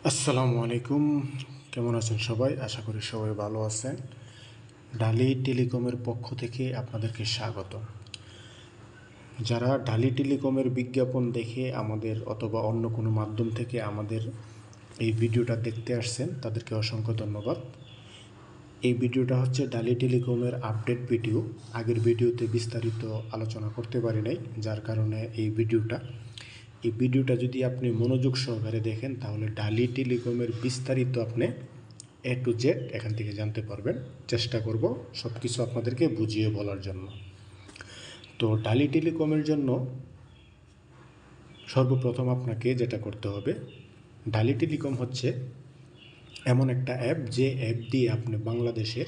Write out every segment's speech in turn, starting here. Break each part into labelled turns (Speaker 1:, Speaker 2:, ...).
Speaker 1: আসসালামু আলাইকুম। কেমন আছেন সবাই? আশা করি সবাই ভালো আছেন। ডালি টেলিকমের পক্ষ থেকে আপনাদেরকে স্বাগত। যারা ডালি টেলিকমের বিজ্ঞাপন দেখে আমাদের অথবা অন্য কোনো মাধ্যম থেকে আমাদের এই ভিডিওটা দেখতে আসছেন তাদেরকে অসংখ্য ধন্যবাদ। এই ভিডিওটা হচ্ছে ডালি টেলিকমের আপডেট ভিডিও। আগের ভিডিওতে বিস্তারিত আলোচনা করতে পারি নাই, যার কারণে এই ভিডিওটা যদি আপনি মনোযোগ সহকারে দেখেন তাহলে ডালি টেলিকমের বিস্তারিত আপনি A to Z এখান থেকে জানতে পারবেন। চেষ্টা করব সব কিছু আপনাদেরকে বুঝিয়ে বলার জন্য। তো ডালি টেলিকমের জন্য সর্বপ্রথম আপনাকে যেটা করতে হবে, ডালি টেলিকম হচ্ছে এমন একটা অ্যাপ, যে অ্যাপ দিয়ে আপনি বাংলাদেশের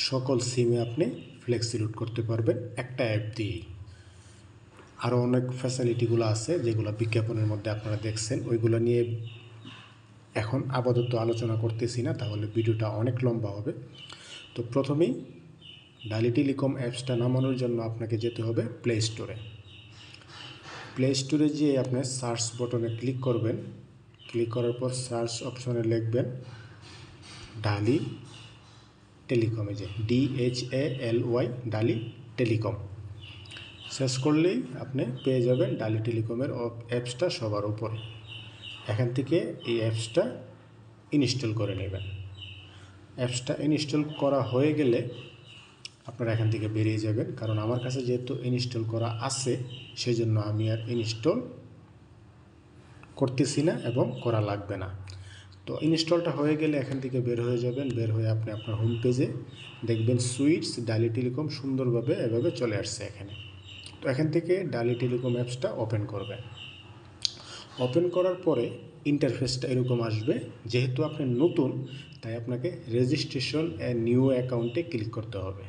Speaker 1: সকল সিমে আপনি ফ্লেক্সি লোড করতে পারবেন একটা অ্যাপ দিয়েই। আরও অনেক ফ্যাসিলিটিগুলো আছে যেগুলো বিজ্ঞাপনের মধ্যে আপনারা দেখছেন, ওইগুলো নিয়ে এখন আপাতত আলোচনা করতেছি না, তাহলে ভিডিওটা অনেক লম্বা হবে। তো প্রথমেই ডালি টেলিকম অ্যাপসটা নামানোর জন্য আপনাকে যেতে হবে প্লে স্টোরে। প্লে স্টোরে যেয়ে আপনি সার্চ বটনে ক্লিক করবেন। ক্লিক করার পর সার্চ অপশনে লিখবেন ডালি টেলিকমে, যে DHALY ডালি টেলিকম। সার্চ করলেই আপনি পেয়ে যাবেন ডালি টেলিকমের অ্যাপসটা সবার উপরে। এখান থেকে এই অ্যাপসটা ইনস্টল করে নেবেন। অ্যাপসটা ইনস্টল করা হয়ে গেলে আপনারা এখান থেকে বেরিয়ে যাবেন, কারণ আমার কাছে যেহেতু ইনস্টল করা আছে সেই জন্য আমি আর ইনস্টল করতেছি না এবং করা লাগবে না। তো ইনস্টলটা হয়ে গেলে এখান থেকে বের হয়ে যাবেন। বের হয়ে আপনি আপনার হোম পেজে দেখবেন সুইটস ডালি টেলিকম সুন্দরভাবে এভাবে চলে আসছে এখানে। তো এখান থেকে ডালি টেলিকম অ্যাপসটা ওপেন করবেন। ওপেন করার পরে ইন্টারফেসটা এরকম আসবে। যেহেতু আপনি নতুন, তাই আপনাকে রেজিস্ট্রেশন নিউ অ্যাকাউন্টে ক্লিক করতে হবে।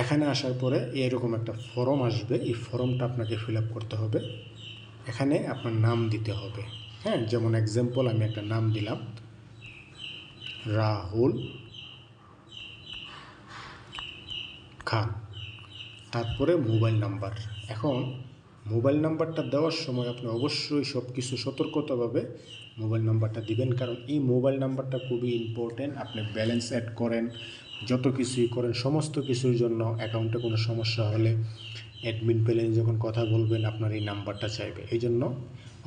Speaker 1: এখানে আসার পরে এরকম একটা ফর্ম আসবে, এই ফর্মটা আপনাকে ফিল আপ করতে হবে। এখানে আপনার নাম দিতে হবে। হ্যাঁ, যেমন এক্সাম্পল আমি একটা নাম দিলাম রাহুল খান, তারপরে মোবাইল নাম্বার। এখন মোবাইল নাম্বারটা দেওয়ার সময় আপনি অবশ্যই সব কিছু সতর্কতাভাবে মোবাইল নাম্বারটা দিবেন, কারণ এই মোবাইল নাম্বারটা খুবই ইম্পর্টেন্ট। আপনি ব্যালেন্স অ্যাড করেন, যত কিছুই করেন, সমস্ত কিছুর জন্য অ্যাকাউন্টে কোনো সমস্যা হলে অ্যাডমিন প্যানেলে যখন কথা বলবেন আপনার এই নাম্বারটা চাইবে। এই জন্য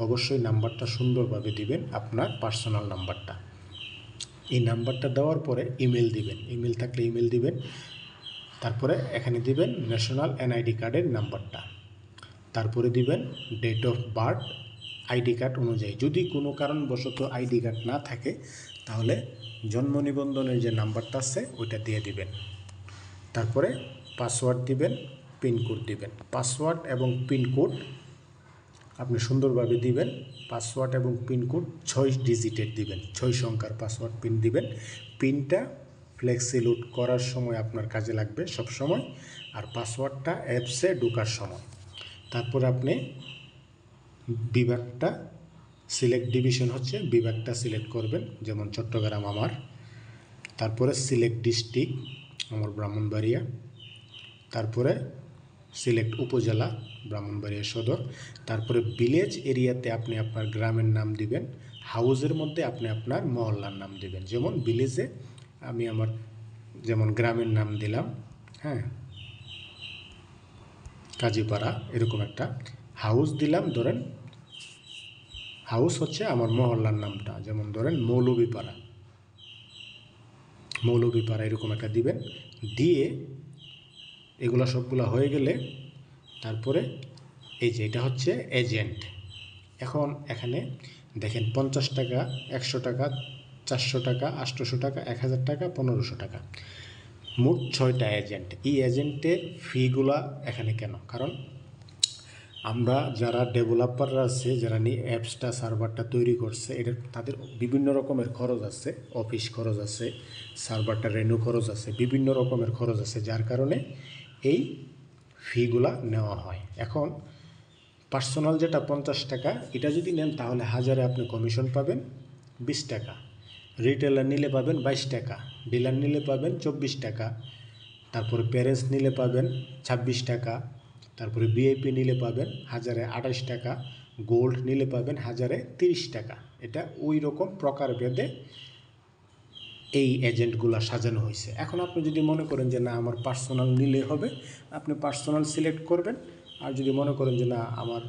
Speaker 1: অবশ্যই নাম্বারটা সুন্দরভাবে দিবেন, আপনার পার্সোনাল নাম্বারটা। এই নাম্বারটা দেওয়ার পরে ইমেল দিবেন, ইমেল থাকলে ইমেল দিবেন। তারপরে এখানে দিবেন ন্যাশনাল NID কার্ডের নাম্বারটা। তারপরে দিবেন date of birth ID card অনুযায়ী। যদি কোনো কারণবশত আইডি কার্ড না থাকে তাহলে জন্ম নিবন্ধনের যে নাম্বারটা আছে ওইটা দিয়ে দিবেন। তারপরে পাসওয়ার্ড দিবেন, পিনকোড দিবেন। পাসওয়ার্ড এবং পিনকোড আপনি সুন্দরভাবে দিবেন। পাসওয়ার্ড এবং পিনকোড 6 ডিজিটের দিবেন, 6 সংখ্যার পাসওয়ার্ড পিন দিবেন। পিনটা ফ্লেক্সি লোড করার সময় আপনার কাজে লাগবে সব সময়, আর পাসওয়ার্ডটা অ্যাপসে ঢোকার সময়। তারপর আপনি বিভাগটা সিলেক্ট, ডিভিশন হচ্ছে বিভাগটা সিলেক্ট করবেন, যেমন চট্টগ্রাম আমার। তারপরে সিলেক্ট ডিস্ট্রিক্ট, আমার ব্রাহ্মণবাড়িয়া। তারপরে সিলেক্ট উপজেলা, ব্রাহ্মণবাড়িয়া সদর। তারপরে ভিলেজ এরিয়াতে আপনি আপনার গ্রামের নাম দিবেন। হাউসের মধ্যে আপনি আপনার মহল্লার নাম দিবেন। যেমন ভিলেজে আমি আমার যেমন গ্রামের নাম দিলাম, হ্যাঁ, কাজীপাড়া, এরকম একটা। হাউস দিলাম, ধরেন হাউস হচ্ছে আমার মহল্লার নামটা, যেমন ধরেন মৌলভীপাড়া এরকম একটা দিবেন। দিয়ে এগুলো সবগুলো হয়ে গেলে তারপরে এই যে এটা হচ্ছে এজেন্ট। এখন এখানে দেখেন 50 টাকা, 100 টাকা, 400 টাকা, 800 টাকা, 1000 টাকা, 1500 টাকা, মোট 6টা এজেন্ট। এই এজেন্টের ফিগুলা এখানে কেন? কারণ আমরা যারা ডেভেলপাররা আছে, যারা নিয়ে অ্যাপসটা সার্ভারটা তৈরি করছে, এটা তাদের বিভিন্ন রকমের খরচ আছে। অফিস খরচ আছে, সার্ভারটা রেনু খরচ আছে, বিভিন্ন রকমের খরচ আছে, যার কারণে এই ফিগুলা নেওয়া হয়। এখন পার্সোনাল যেটা 50 টাকা, এটা যদি নেন তাহলে হাজারে আপনি কমিশন পাবেন 20 টাকা। রিটেলার নিলে পাবেন 22 টাকা, ডিলার নিলে পাবেন 24 টাকা। তারপরে প্যারেন্টস নিলে পাবেন 26 টাকা। তারপরে VIP নিলে পাবেন হাজারে 28 টাকা। গোল্ড নিলে পাবেন 1030 টাকা। এটা ওই রকম প্রকারভেদে এই এজেন্টগুলো সাজানো হয়েছে। এখন আপনি যদি মনে করেন যে না আমার পার্সোনাল নিলে হবে, আপনি পার্সোনাল সিলেক্ট করবেন। আর যদি মনে করেন যে না আমার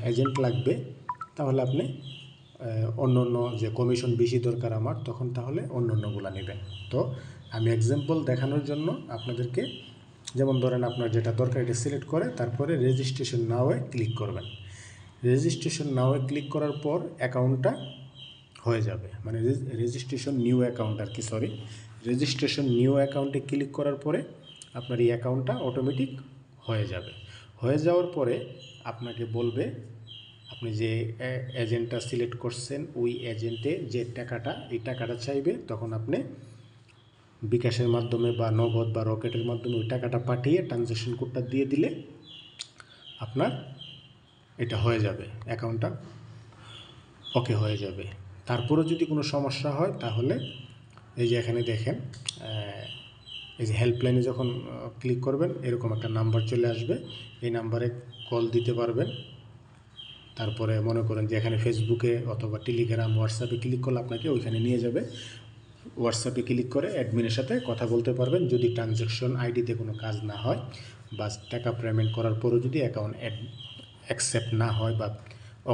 Speaker 1: এজেন্ট লাগবে, তাহলে আপনি অন্য অন্য যে কমিশন বেশি দরকার আমার, তখন তাহলে অন্য অন্যগুলো নেবেন। তো আমি এক্সাম্পল দেখানোর জন্য আপনাদেরকে, যেমন ধরেন আপনার যেটা দরকার এটা সিলেক্ট করে তারপরে রেজিস্ট্রেশন নাওয়ে ক্লিক করবেন। রেজিস্ট্রেশন নাওয়ে ক্লিক করার পর অ্যাকাউন্টটা হয়ে যাবে, মানে রেজিস্ট্রেশন নিউ অ্যাকাউন্ট আর কি, সরি, রেজিস্ট্রেশন নিউ অ্যাকাউন্টে ক্লিক করার পরে আপনার এই অ্যাকাউন্টটা অটোমেটিক হয়ে যাবে। হয়ে যাওয়ার পরে আপনাকে বলবে আপনি যে এজেন্টটা সিলেক্ট করছেন ওই এজেন্টে যে টাকাটা, এই টাকাটা চাইবে। তখন আপনি বিকাশের মাধ্যমে বা নগদ বা রকেটের মাধ্যমে ওই টাকাটা পাঠিয়ে ট্রানজ্যাকশন কোডটা দিয়ে দিলে আপনার এটা হয়ে যাবে, অ্যাকাউন্টটা ওকে হয়ে যাবে। তারপরেও যদি কোনো সমস্যা হয় তাহলে এই যে এখানে দেখেন, এই যে হেল্পলাইনে যখন ক্লিক করবেন এরকম একটা নাম্বার চলে আসবে, এই নাম্বারে কল দিতে পারবেন। তারপরে মনে করেন যে এখানে ফেসবুকে অথবা টেলিগ্রাম, হোয়াটসঅ্যাপে ক্লিক করলে আপনাকে ওইখানে নিয়ে যাবে। হোয়াটসঅ্যাপে ক্লিক করে অ্যাডমিনের সাথে কথা বলতে পারবেন। যদি ট্রানজ্যাকশন আইডিতে কোনো কাজ না হয় বা টাকা পেমেন্ট করার পরও যদি অ্যাকাউন্ট অ্যাকসেপ্ট না হয় বা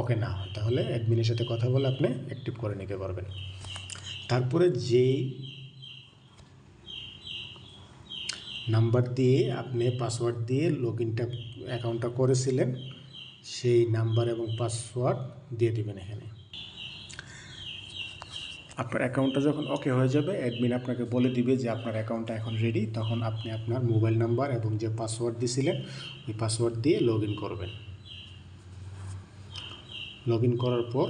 Speaker 1: ওকে না হয়, তাহলে অ্যাডমিনের সাথে কথা বলে আপনি অ্যাক্টিভ করে নিতে পারবেন। তারপরে যেই নাম্বার দিয়ে আপনি পাসওয়ার্ড দিয়ে লগ ইনটা অ্যাকাউন্টটা করেছিলেন, সেই নাম্বার এবং পাসওয়ার্ড দিয়ে দেবেন এখানে। আপনার অ্যাকাউন্টটা যখন ওকে হয়ে যাবে, অ্যাডমিন আপনাকে বলে দিবে যে আপনার অ্যাকাউন্টটা এখন রেডি। তখন আপনি আপনার মোবাইল নাম্বার এবং যে পাসওয়ার্ড দিয়েছিলেন ওই পাসওয়ার্ড দিয়ে লগ ইন করবেন। লগ ইন করার পর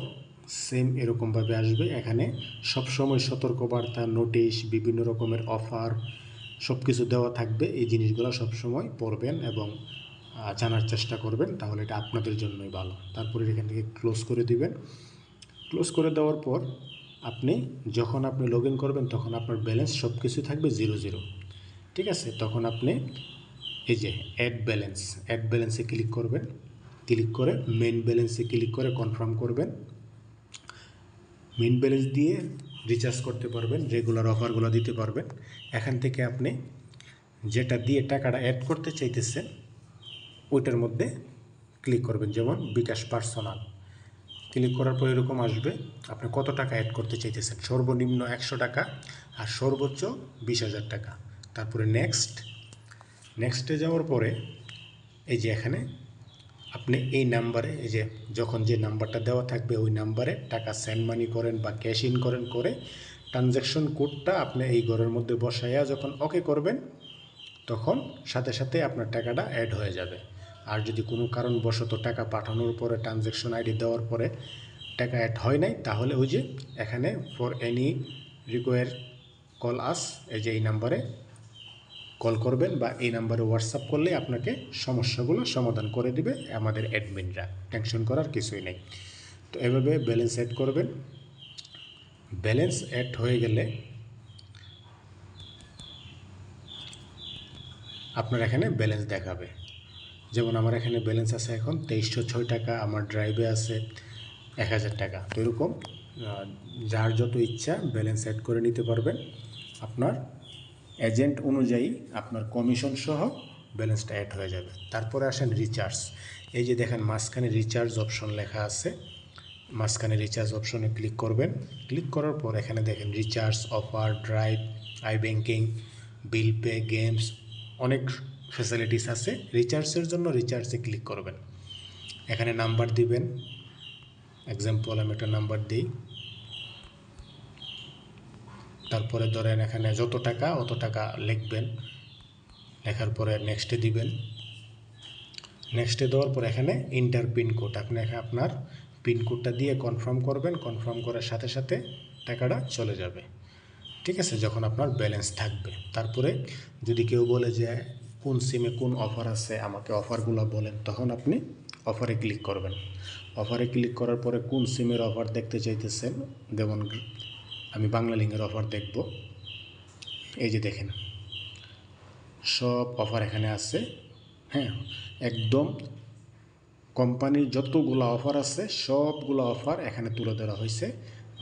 Speaker 1: সেম এরকমভাবে আসবে। এখানে সবসময় সতর্কবার্তা, নোটিশ, বিভিন্ন রকমের অফার সব কিছু দেওয়া থাকবে। এই জিনিসগুলো সবসময় পড়বেন এবং জানার চেষ্টা করবেন, তাহলে এটা আপনাদের জন্যই ভালো। তারপরে এখান থেকে ক্লোজ করে দিবেন। ক্লোজ করে দেওয়ার পর আপনি যখন লগ ইন করবেন তখন আপনার ব্যালেন্স সব কিছু থাকবে 0 ঠিক আছে। তখন আপনি এই যে অ্যাড ব্যালেন্সে ক্লিক করবেন। ক্লিক করে মেইন ব্যালেন্সে ক্লিক করে কনফার্ম করবেন। মেইন ব্যালেন্স দিয়ে রিচার্জ করতে পারবেন, রেগুলার অফারগুলো দিতে পারবেন। এখান থেকে আপনি যেটা দিয়ে টাকাটা অ্যাড করতে চাইতেছেন ওইটার মধ্যে ক্লিক করবেন, যেমন বিকাশ পার্সোনাল। ক্লিক করার পর এরকম আসবে, আপনি কত টাকা অ্যাড করতে চাইতেছেন। সর্বনিম্ন 100 টাকা আর সর্বোচ্চ 20,000 টাকা। তারপরে নেক্সটে যাওয়ার পরে এই যে এখানে আপনি এই নাম্বারে, এই যে যখন যে নাম্বারটা দেওয়া থাকবে ওই নাম্বারে টাকা সেন্ড মানি করেন বা ক্যাশ ইন করেন, করে ট্রানজ্যাকশন কোডটা আপনি এই ঘরের মধ্যে বসাইয়া যখন ওকে করবেন তখন সাথে সাথে আপনার টাকাটা অ্যাড হয়ে যাবে। আর যদি কোনো কারণবশত টাকা পাঠানোর পরে ট্রানজ্যাকশন আইডি দেওয়ার পরে টাকা অ্যাড হয় নাই, তাহলে ওই যে এখানে ফর এনি রিকোয়ার কল আস, এই যে এই নাম্বারে কল করবেন বা এই নাম্বারে হোয়াটসঅ্যাপ করলে আপনাকে সমস্যাগুলো সমাধান করে দিবে আমাদের অ্যাডমিনরা। টেনশন করার কিছুই নেই। তো এভাবে ব্যালেন্স অ্যাড করবেন। ব্যালেন্স অ্যাড হয়ে গেলে আপনার এখানে ব্যালেন্স দেখাবে। যেমন আমার এখানে ব্যালেন্স আছে এখন 2306 টাকা, আমার ড্রাইভে আছে 1000 টাকা। তো এরকম যার যত ইচ্ছা ব্যালেন্স অ্যাড করে নিতে পারবেন। আপনার এজেন্ট অনুযায়ী আপনার কমিশন সহ ব্যালেন্সটা অ্যাড হয়ে যাবে। তারপরে আসেন রিচার্জ। এই যে দেখেন মাঝখানে রিচার্জ অপশন লেখা আছে, মাঝখানে রিচার্জ অপশনে ক্লিক করবেন। ক্লিক করার পর এখানে দেখেন recharge, offer, drive, I banking, bill pay, games, অনেক ফ্যাসিলিটিস আছে। রিচার্জের জন্য রিচার্জে ক্লিক করবেন। এখানে নাম্বার দিবেন, এক্সাম্পল আমি একটা নাম্বার দিই। তারপরে ধরেন এখানে যত টাকা অত টাকা লিখবেন, লেখার পরে নেক্সটে দিবেন। নেক্সটে দেওয়ার পর এখানে ইন্টার পিনকোড, আপনি আপনার পিনকোডটা দিয়ে কনফার্ম করবেন। কনফার্ম করার সাথে সাথে টাকাটা চলে যাবে, ঠিক আছে, যখন আপনার ব্যালেন্স থাকবে। তারপরে যদি কেউ বলে যে কোন সিমে কোন অফার আছে আমাকে অফারগুলো বলেন, তখন আপনি অফারে ক্লিক করবেন। অফারে ক্লিক করার পরে কোন সিমের অফার দেখতে চাইতেছেন, যেমন আমি বাংলালিংকের অফার দেখব। এই যে দেখেন সব অফার এখানে আছে, হ্যাঁ, একদম কোম্পানির যতগুলো অফার আছে সবগুলো অফার এখানে তুলে ধরা হয়েছে।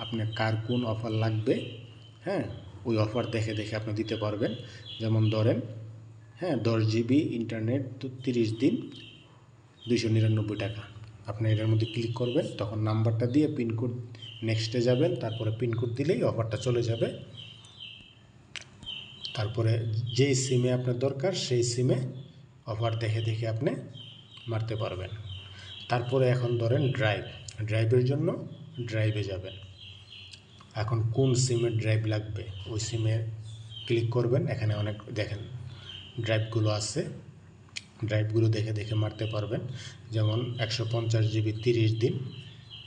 Speaker 1: আপনার কার কোন অফার লাগবে, হ্যাঁ, ওই অফার দেখে দেখে আপনি দিতে পারবেন। যেমন ধরেন, হ্যাঁ, 10 GB ইন্টারনেট 30 দিন 299 টাকা। আপনি এটার মধ্যে ক্লিক করবেন, তখন নাম্বারটা দিয়ে পিনকোড নেক্সটে যাবেন, তারপরে পিনকোড দিলেই অফারটা চলে যাবে। তারপরে যেই সিমে আপনার দরকার সেই সিমে অফার দেখে দেখে আপনি মারতে পারবেন। তারপরে এখন ধরেন ড্রাইভের জন্য ড্রাইভে যাবেন। এখন কোন সিমের ড্রাইভ লাগবে ওই সিমে ক্লিক করবেন। এখানে অনেক দেখেন ড্রাইভগুলো আছে, ড্রাইভগুলো দেখে দেখে মারতে পারবেন। যেমন 150 GB 30 দিন,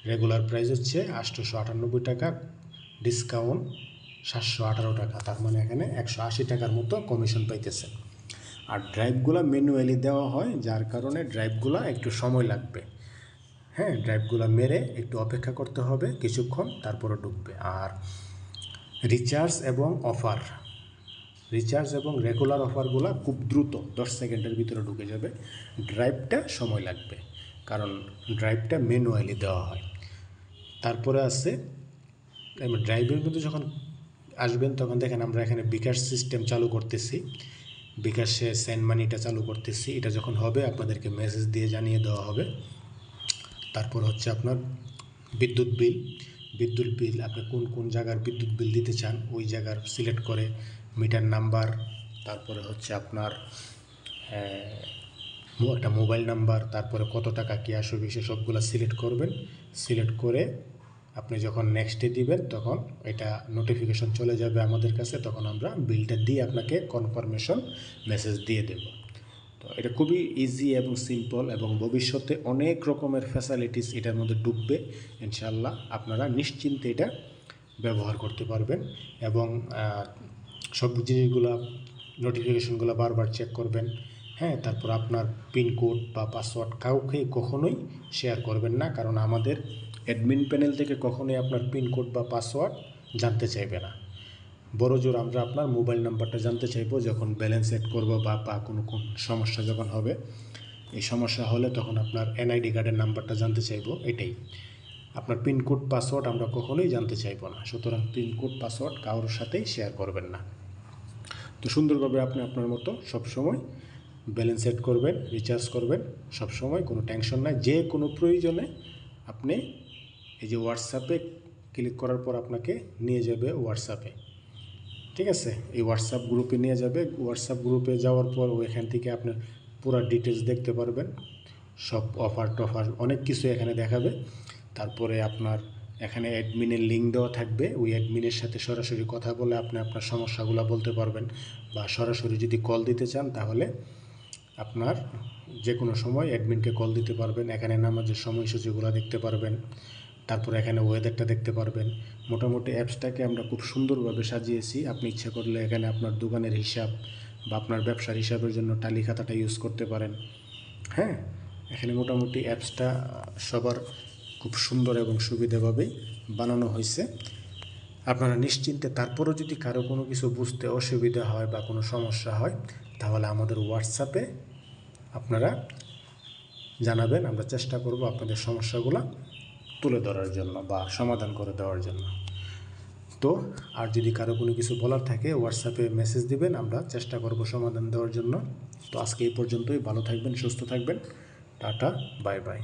Speaker 1: রেগুলার প্রাইস হচ্ছে 898 টাকা, ডিসকাউন্ট 718 টাকা। তার মানে এখানে 180 টাকার মতো কমিশন পাইতেছে। আর ড্রাইভগুলো ম্যানুয়ালি দেওয়া হয়, যার কারণে ড্রাইভগুলো একটু সময় লাগবে। হ্যাঁ, ড্রাইভগুলো মেরে একটু অপেক্ষা করতে হবে কিছুক্ষণ, তারপরে ঢুকবে। আর রিচার্জ এবং রেগুলার অফারগুলো খুব দ্রুত 10 সেকেন্ডের ভিতরে ঢুকে যাবে। ড্রাইভটা সময় লাগবে, কারণ ড্রাইভটা ম্যানুয়ালি দেওয়া হয়। তারপরে আছে ড্রাইভের মধ্যে যখন আসবেন তখন দেখেন আমরা এখানে বিকাশ সিস্টেম চালু করতেছি, বিকাশে সেন্ড মানিটা চালু করতেছি। এটা যখন হবে আপনাদেরকে মেসেজ দিয়ে জানিয়ে দেওয়া হবে। তারপর হচ্ছে আপনার বিদ্যুৎ বিল আপনি কোন কোন জায়গার বিদ্যুৎ বিল দিতে চান ওই জায়গার সিলেক্ট করে মিটার নাম্বার, তারপরে হচ্ছে আপনার একটা মোবাইল নাম্বার, তারপরে কত টাকা কী আসবে সবগুলো সিলেক্ট করবেন। সিলেক্ট করে আপনি যখন নেক্সটে দিবেন তখন এটা নোটিফিকেশন চলে যাবে আমাদের কাছে, তখন আমরা বিলটা দিয়ে আপনাকে কনফার্মেশন মেসেজ দিয়ে দেব। তো এটা খুবই ইজি এবং সিম্পল, এবং ভবিষ্যতে অনেক রকমের ফ্যাসিলিটিস এটার মধ্যে ঢুকবে ইনশাল্লাহ। আপনারা নিশ্চিন্তে এটা ব্যবহার করতে পারবেন, এবং সব জিনিসগুলো নোটিফিকেশনগুলো বারবার চেক করবেন। হ্যাঁ, তারপর আপনার পিনকোড বা পাসওয়ার্ড কাউকে কখনোই শেয়ার করবেন না, কারণ আমাদের অ্যাডমিন প্যানেল থেকে কখনোই আপনার পিনকোড বা পাসওয়ার্ড জানতে চাইবে না। বড় জোর আমরা আপনার মোবাইল নাম্বারটা জানতে চাইবো যখন ব্যালেন্স সেট করবো বা কোনো সমস্যা যখন হবে। এই সমস্যা হলে তখন আপনার NID কার্ডের নাম্বারটা জানতে চাইবো। এটাই আপনার পিনকোড পাসওয়ার্ড আমরা কখনোই জানতে চাইবো না। সুতরাং পিনকোড পাসওয়ার্ড কারোর সাথেই শেয়ার করবেন না। তো সুন্দরভাবে আপনি আপনার মতো সবসময় ব্যালেন্স সেট করবেন, রিচার্জ করবেন, সবসময় কোনো টেনশন নাই। যে কোনো প্রয়োজনে আপনি এই যে হোয়াটসঅ্যাপে ক্লিক করার পর আপনাকে নিয়ে যাবে হোয়াটসঅ্যাপে, ঠিক আছে? এই হোয়াটসঅ্যাপ গ্রুপে নিয়ে যাবে। হোয়াটসঅ্যাপ গ্রুপে যাওয়ার পর ওইখান থেকে আপনি পুরো ডিটেলস দেখতে পারবেন, সব অফার টফার অনেক কিছু এখানে দেখাবে। তারপরে আপনার এখানে অ্যাডমিনের লিঙ্ক দেওয়া থাকবে, ওই অ্যাডমিনের সাথে সরাসরি কথা বলে আপনি আপনার সমস্যাগুলো বলতে পারবেন, বা সরাসরি যদি কল দিতে চান তাহলে আপনার যে কোনো সময় অ্যাডমিনকে কল দিতে পারবেন। এখানে নামাজের সময়সূচিগুলো দেখতে পারবেন, তারপরে এখানে ওয়েদারটা দেখতে পারবেন। মোটামুটি অ্যাপসটাকে আমরা খুব সুন্দরভাবে সাজিয়েছি। আপনি ইচ্ছা করলে এখানে আপনার দোকানের হিসাব বা আপনার ব্যবসার হিসাবের জন্য টালি খাতাটা ইউজ করতে পারেন। হ্যাঁ, এখানে মোটামুটি অ্যাপসটা সবার খুব সুন্দর এবং সুবিধাভাবেই বানানো হয়েছে। আপনারা নিশ্চিন্তে, তারপরেও যদি কারো কোনো কিছু বুঝতে অসুবিধা হয় বা কোনো সমস্যা হয় তাহলে আমাদের হোয়াটসঅ্যাপে আপনারা জানাবেন। আমরা চেষ্টা করব আপনাদের সমস্যাগুলো তুলে ধরার জন্য বা সমাধান করে দেওয়ার জন্য। তো আর যদি কারো কোনো কিছু বলার থাকে হোয়াটসঅ্যাপে মেসেজ দিবেন, আমরা চেষ্টা করব সমাধান দেওয়ার জন্য। তো আজকে এই পর্যন্তই। ভালো থাকবেন, সুস্থ থাকবেন। Tata, bye bye.